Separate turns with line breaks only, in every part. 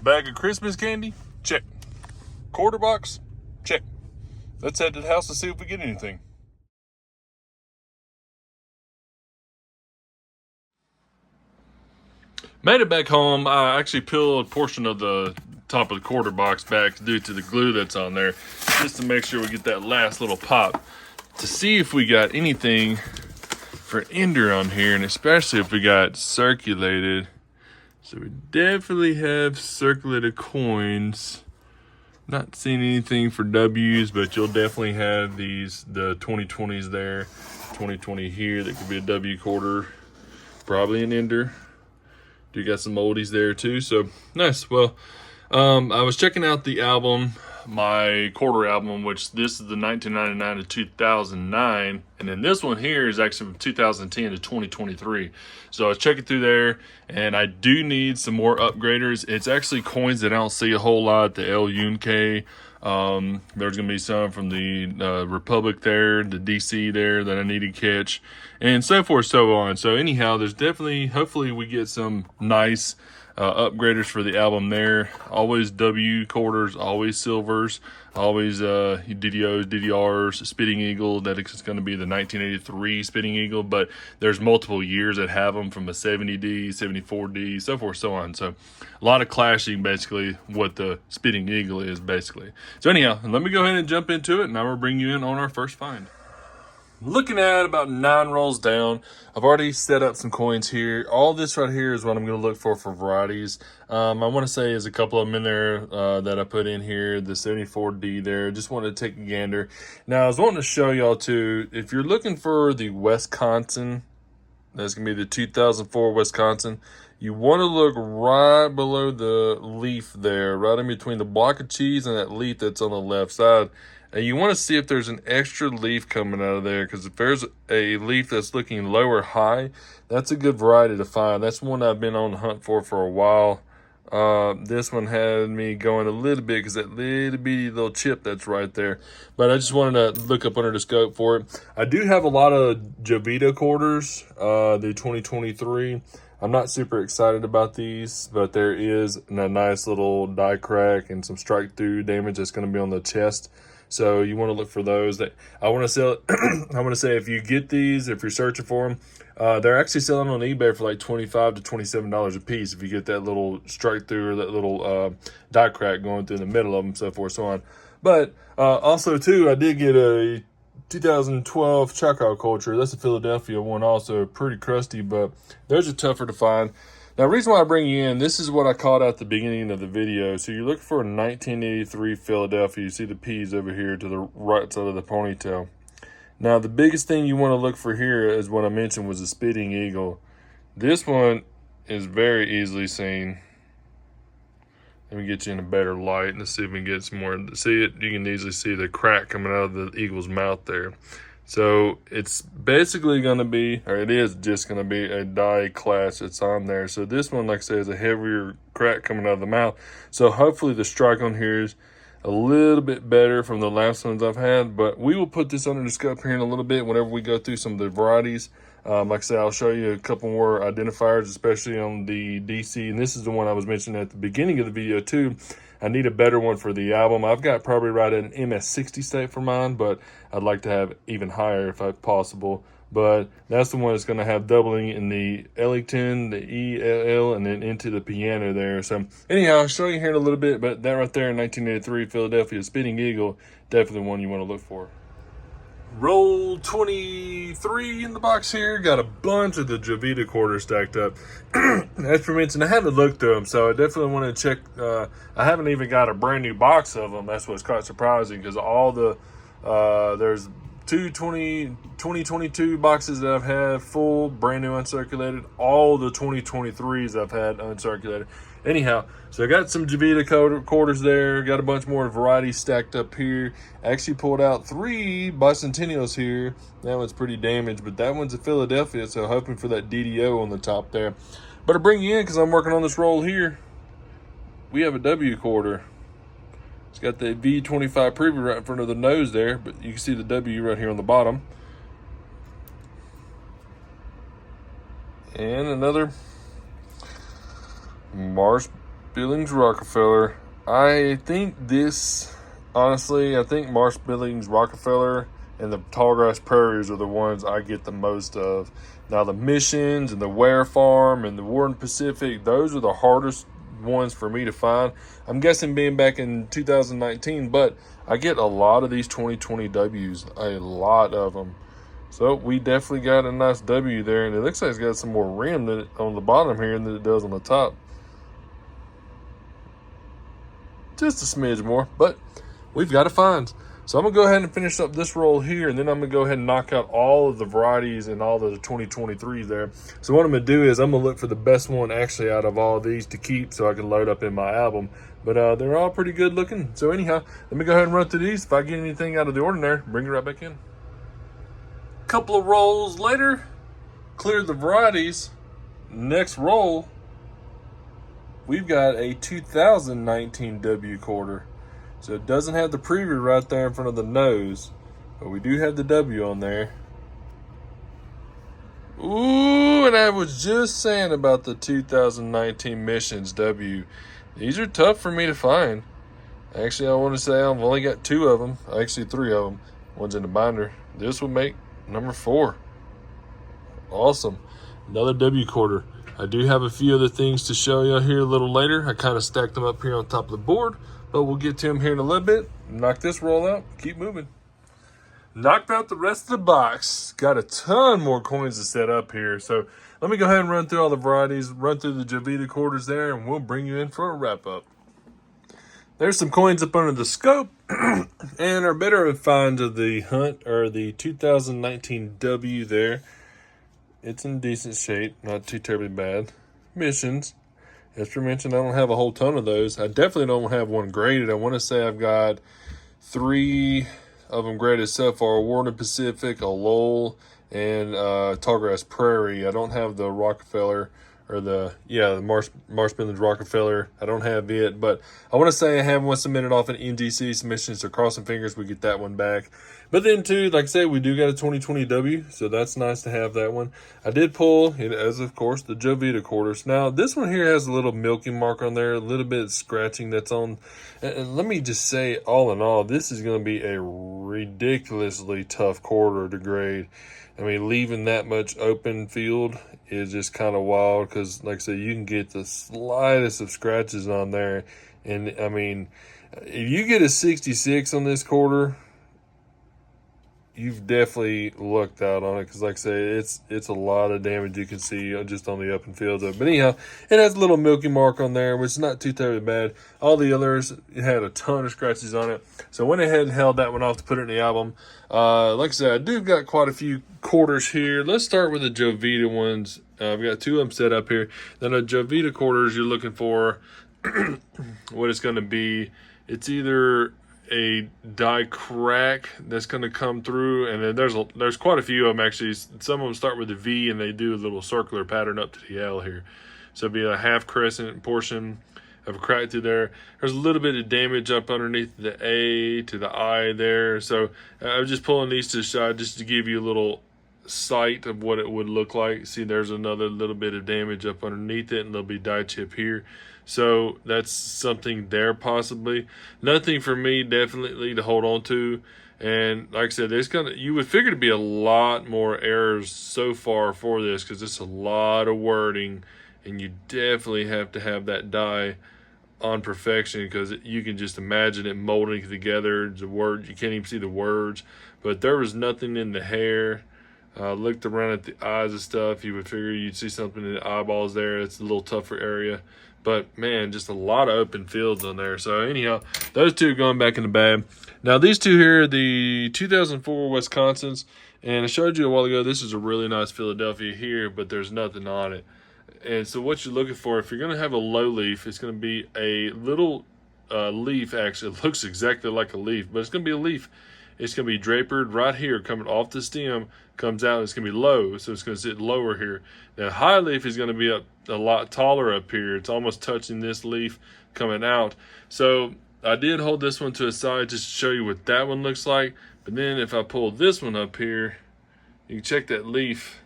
Bag of Christmas candy? Check. Quarter box? Check. Let's head to the house to see if we get anything. Made it back home. I actually peeled a portion of the top of the quarter box back due to the glue that's on there, just to make sure we get that last little pop to see if we got anything for ender on here, and especially if we got circulated. So we definitely have circulated coins. Not seeing anything for W's, but you'll definitely have the 2020s there. 2020 here, that could be a W quarter, probably an ender. You got some oldies there too, so nice. Well, I was checking out the album, my quarter album, which this is the 1999 to 2009, and then this one here is actually from 2010 to 2023. So I was checking through there, and I do need some more upgraders. It's actually coins that I don't see a whole lot. The El Yunque, there's gonna be some from the Republic there, the DC there that I need to catch, and so forth, so on. So anyhow, there's definitely, hopefully we get some nice upgraders for the album there. Always W quarters, always silvers, always DDOs, DDRs, Spitting Eagle. That is going to be the 1983 Spitting Eagle, but there's multiple years that have them, from a 70D, 74D, so forth, so on. So a lot of clashing, basically, what the Spitting Eagle is, basically. So anyhow, let me go ahead and jump into it, and I'm going to bring you in on our first find. Looking at about 9 rolls down, I've already set up some coins here. All this right here is what I'm going to look for varieties. I want to say there's a couple of them in there that I put in here. The 74D there. Just wanted to take a gander. Now, I was wanting to show y'all too, if you're looking for the Wisconsin, that's going to be the 2004 Wisconsin, you want to look right below the leaf there, right in between the block of cheese and that leaf that's on the left side. And you want to see if there's an extra leaf coming out of there, because if there's a leaf that's looking low or high, that's a good variety to find. That's one I've been on the hunt for a while. This one had me going a little bit because that little bitty little chip that's right there. But I just wanted to look up under the scope for it. I do have a lot of Jovita quarters, the 2023. I'm not super excited about these, but there is a nice little die crack and some strike through damage that's going to be on the chest. So you want to look for those. That I want to sell. I want to say, if you get these, if you're searching for them, they're actually selling on eBay for like $25 to $27 a piece. If you get that little strike through or that little die crack going through the middle of them, so forth, so on. But also too, I did get a 2012 Choctaw Culture. That's a Philadelphia one, also pretty crusty, but those are tougher to find. Now, the reason why I bring you in, this is what I called out at the beginning of the video. So you're looking for a 1983 Philadelphia. You see the P's over here to the right side of the ponytail. Now, the biggest thing you want to look for here is what I mentioned was the Spitting Eagle. This one is very easily seen. Let me get you in a better light. Let's see if we can get some more. See it? You can easily see the crack coming out of the eagle's mouth there. So it's basically going to be, or it is just going to be, a die clash that's on there. So this one, like I said, is a heavier crack coming out of the mouth. So hopefully the strike on here is a little bit better from the last ones I've had. But we will put this under the scope here in a little bit whenever we go through some of the varieties. Like I said, I'll show you a couple more identifiers, especially on the DC. And this is the one I was mentioning at the beginning of the video too. I need a better one for the album. I've got probably right at an MS60 state for mine, but I'd like to have even higher if possible. But that's the one that's going to have doubling in the Ellington, the ELL, and then into the piano there. So anyhow, I'll show you here in a little bit, but that right there in 1983 Philadelphia Spitting Eagle, definitely one you want to look for. Roll 23 in the box here. Got a bunch of the Jovita quarters stacked up. As for mentioned, I haven't looked through them, so I definitely want to check. I haven't even got a brand new box of them. That's what's quite surprising, because all the there's 2022 boxes that I've had full, brand new uncirculated. All the 2023s I've had uncirculated. Anyhow, so I got some Jovita quarters there. Got a bunch more varieties stacked up here. Actually pulled out 3 bicentennials here. That one's pretty damaged, but that one's a Philadelphia, so hoping for that DDO on the top there. But I bring you in because I'm working on this roll here. We have a W quarter. It's got the V25 preview right in front of the nose there, but you can see the W right here on the bottom. And another Mars Billings Rockefeller. I think this, honestly, I think Marsh Billings Rockefeller and the Tallgrass Prairies are the ones I get the most of. Now the Missions and the Ware Farm and the Warden Pacific, those are the hardest ones for me to find. I'm guessing being back in 2019, but I get a lot of these 2020 Ws, a lot of them. So we definitely got a nice W there, and it looks like it's got some more rim than on the bottom here than it does on the top. Just a smidge more, but we've got to find. So I'm going to go ahead and finish up this roll here, and then I'm going to go ahead and knock out all of the varieties and all of the 2023s there. So what I'm going to do is I'm going to look for the best one actually out of all of these to keep so I can load up in my album. But they're all pretty good looking. So anyhow, let me go ahead and run through these. If I get anything out of the ordinary, bring it right back in. Couple of rolls later, cleared the varieties. Next roll, we've got a 2019 W quarter. So it doesn't have the preview right there in front of the nose, but we do have the W on there. Ooh, and I was just saying about the 2019 Missions W. These are tough for me to find. Actually, I want to say I've only got 2 of them. Actually, 3 of them. One's in the binder. This would make number 4. Awesome. Another W quarter. I do have a few other things to show you here a little later. I kind of stacked them up here on top of the board, but we'll get to them here in a little bit. Knock this roll out. Keep moving. Knocked out the rest of the box. Got a ton more coins to set up here. So let me go ahead and run through all the varieties, run through the Jovita quarters there, and we'll bring you in for a wrap up. There's some coins up under the scope and our better finds of the hunt or the 2019 W there. It's in decent shape, not too terribly bad. Missions. As we mentioned, I don't have a whole ton of those. I definitely don't have one graded. I want to say I've got 3 of them graded so far. Warden Pacific, a Lowell, and Tallgrass Prairie. I don't have the Rockefeller or the Marsh Billings Rockefeller. I don't have it, but I want to say I have one submitted off an NGC submission, so crossing fingers we get that one back. But then too, like I said, we do got a 2020 W, so that's nice to have that one. I did pull, as of course, the Jovita quarters. Now, this one here has a little milking mark on there, a little bit of scratching that's on. And let me just say, all in all, this is going to be a ridiculously tough quarter to grade. I mean, leaving that much open field is just kind of wild because, like I said, you can get the slightest of scratches on there. And, I mean, if you get a 66 on this quarter, you've definitely lucked out on it because, like I say, it's a lot of damage you can see just on the open field. But anyhow, it has a little milky mark on there, which is not too terribly bad. All the others, it had a ton of scratches on it. So I went ahead and held that one off to put it in the album. Like I said, I do got quite a few quarters here. Let's start with the Jovita ones. I've got 2 of them set up here. Then the Jovita quarters, you're looking for what it's going to be. It's either a die crack that's going to come through, and then there's quite a few of them actually. Some of them start with a V and they do a little circular pattern up to the L here, so it'd be a half crescent portion of a crack through there. There's a little bit of damage up underneath the A to the I there, so I was just pulling these to the side just to give you a little sight of what it would look like. See, there's another little bit of damage up underneath it, and there'll be die chip here. So that's something there possibly. Nothing for me definitely to hold on to. And like I said, you would figure to be a lot more errors so far for this because it's a lot of wording, and you definitely have to have that die on perfection because you can just imagine it molding together. The words, you can't even see the words, but there was nothing in the hair. Looked around at the eyes and stuff. You would figure you'd see something in the eyeballs there. It's a little tougher area. But, man, just a lot of open fields on there. So, anyhow, those 2 are going back in the bag. Now, these 2 here are the 2004 Wisconsins. And I showed you a while ago, this is a really nice Philadelphia here, but there's nothing on it. And so what you're looking for, if you're going to have a low leaf, it's going to be a little leaf, actually. It looks exactly like a leaf, but it's going to be a leaf. It's going to be drapered right here, coming off the stem, comes out, and it's going to be low, so it's going to sit lower here. Now, high leaf is going to be up a lot taller up here. It's almost touching this leaf coming out. So I did hold this one to the side just to show you what that one looks like. But then if I pull this one up here, you can check that leaf.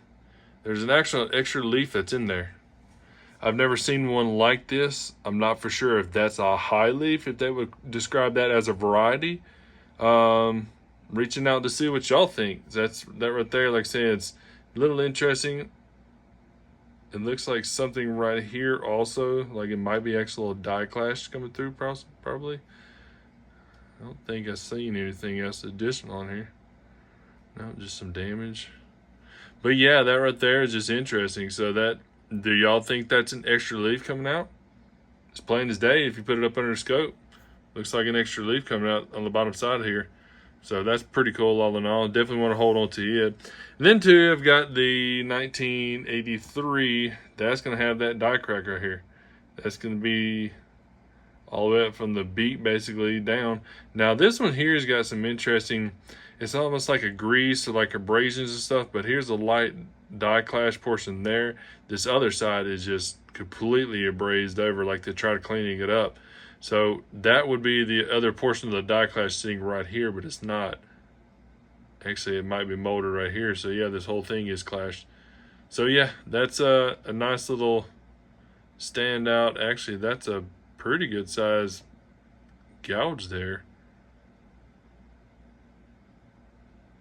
There's an actual extra leaf that's in there. I've never seen one like this. I'm not for sure if that's a high leaf, if they would describe that as a variety. Reaching out to see what y'all think. That right there, like I say, it's a little interesting. It looks like something right here also, like it might be actual die clash coming through probably. I don't think I've seen anything else additional on here. No, just some damage. But yeah, that right there is just interesting. So do y'all think that's an extra leaf coming out? It's plain as day if you put it up under the scope. Looks like an extra leaf coming out on the bottom side here. So that's pretty cool all in all. Definitely want to hold on to it. And then too, I've got the 1983. That's going to have that die crack right here. That's going to be all the way up from the beak basically down. Now this one here has got some interesting, it's almost like a grease or like abrasions and stuff, but here's a light die clash portion there. This other side is just completely abrased over, like they tried cleaning it up. So that would be the other portion of the die clash sitting right here, but it's not. Actually, it might be molded right here. So yeah, this whole thing is clashed. So yeah, that's a nice little standout. Actually, that's a pretty good size gouge there.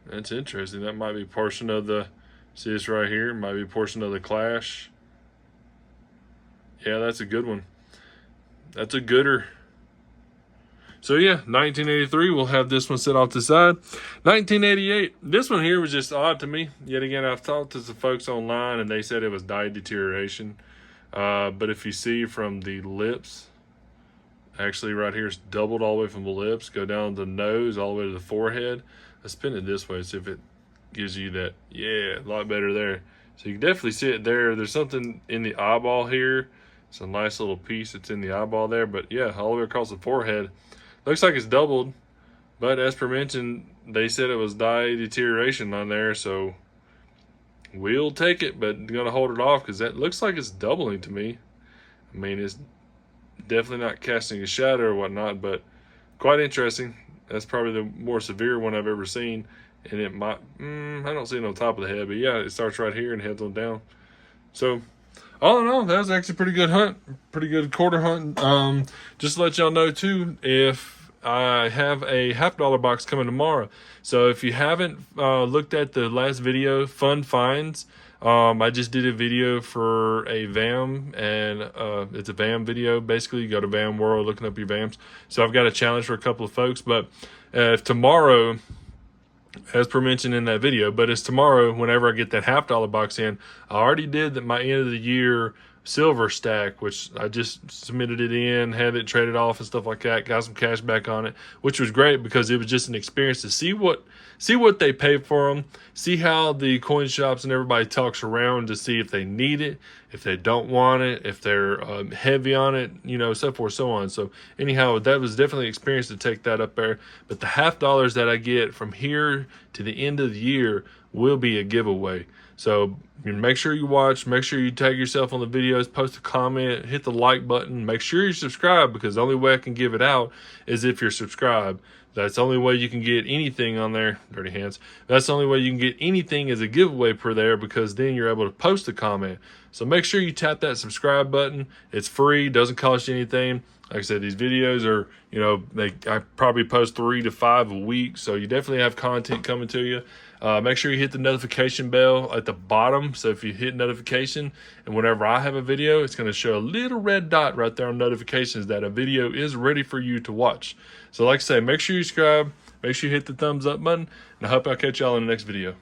That's interesting. That might be a portion of the, see this right here, might be a portion of the clash. Yeah, that's a good one. That's a gooder. So yeah, 1983, we'll have this one set off to the side. 1988, this one here was just odd to me. Yet again, I've talked to some folks online and they said it was die deterioration. But if you see from the lips, actually right here it's doubled all the way from the lips, go down the nose, all the way to the forehead. Let's spin it this way, see if it gives you that. Yeah, a lot better there. So you can definitely see it there. There's something in the eyeball here. It's a nice little piece that's in the eyeball there. But yeah, all the way across the forehead. Looks like it's doubled. But as per mentioned, they said it was die deterioration on there. So we'll take it, but I'm going to hold it off because that looks like it's doubling to me. I mean, it's definitely not casting a shadow or whatnot, but quite interesting. That's probably the more severe one I've ever seen. And it might, I don't see it on top of the head, but yeah, it starts right here and heads on down. So all in all, that was actually a pretty good hunt, pretty good quarter hunt. Just to let y'all know too, if I have a $50 box coming tomorrow. So if you haven't looked at the last video, Fun Finds, I just did a video for a VAM, and it's a VAM video. Basically, you go to VAM World, looking up your VAMs. So I've got a challenge for a couple of folks, but if tomorrow, as per mentioned in that video, but it's tomorrow whenever I get that $50 box in. I already did my end of the year silver stack, which I just submitted it in, had it traded off and stuff like that, got some cash back on it, which was great because it was just an experience to see what they pay for them, see how the coin shops and everybody talks around to see if they need it, if they don't want it, if they're heavy on it, you know, so forth, so on. So anyhow, that was definitely an experience to take that up there. But the $50 that I get from here to the end of the year will be a giveaway. So make sure you watch, make sure you tag yourself on the videos, post a comment, hit the like button, make sure you subscribe, because the only way I can give it out is if you're subscribed. That's the only way you can get anything on there. Dirty hands. That's the only way you can get anything as a giveaway per there, because then you're able to post a comment. So make sure you tap that subscribe button. It's free, doesn't cost you anything. Like I said, these videos are, you know, I probably post 3 to 5 a week, so you definitely have content coming to you. Make sure you hit the notification bell at the bottom. So if you hit notification, and whenever I have a video, it's going to show a little red dot right there on notifications that a video is ready for you to watch. So like I say, make sure you subscribe, make sure you hit the thumbs up button, and I hope I'll catch y'all in the next video.